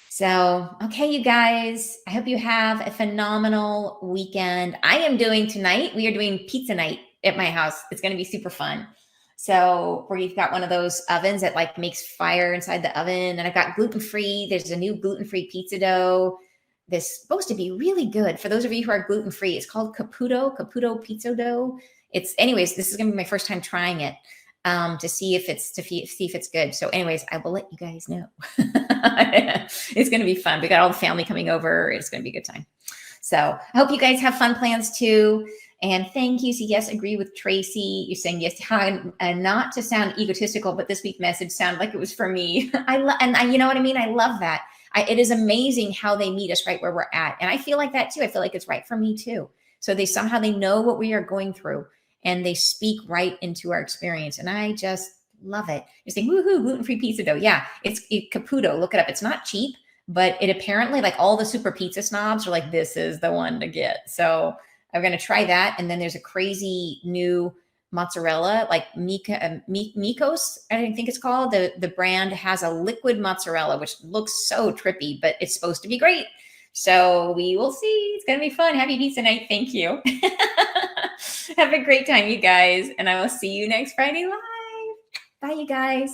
So, okay, you guys, I hope you have a phenomenal weekend. I am doing tonight, we are doing pizza night at my house. It's going to be super fun. So we've got one of those ovens that like makes fire inside the oven. And I've got gluten-free. There's a new gluten-free pizza dough. This supposed to be really good. For those of you who are gluten-free, it's called Caputo pizza dough. Anyways, this is going to be my first time trying it. To see if it's good. So anyways, I will let you guys know. It's going to be fun. We got all the family coming over. It's going to be a good time. So I hope you guys have fun plans too. And thank you. So yes, agree with Tracy. You're saying yes, and not to sound egotistical, but this week's message sounded like it was for me. You know what I mean? I love that. It is amazing how they meet us right where we're at. And I feel like that too. I feel like it's right for me too. So they know what we are going through. And they speak right into our experience. And I just love it. You're saying, woohoo, gluten-free pizza dough. Yeah, it's Caputo. Look it up. It's not cheap, but it apparently, like all the super pizza snobs are like, this is the one to get. So I'm going to try that. And then there's a crazy new mozzarella, like Mikos, I think it's called. The brand has a liquid mozzarella, which looks so trippy, but it's supposed to be great. So we will see. It's going to be fun. Happy pizza night. Thank you. Have a great time, you guys. And I will see you next Friday live. Bye, you guys.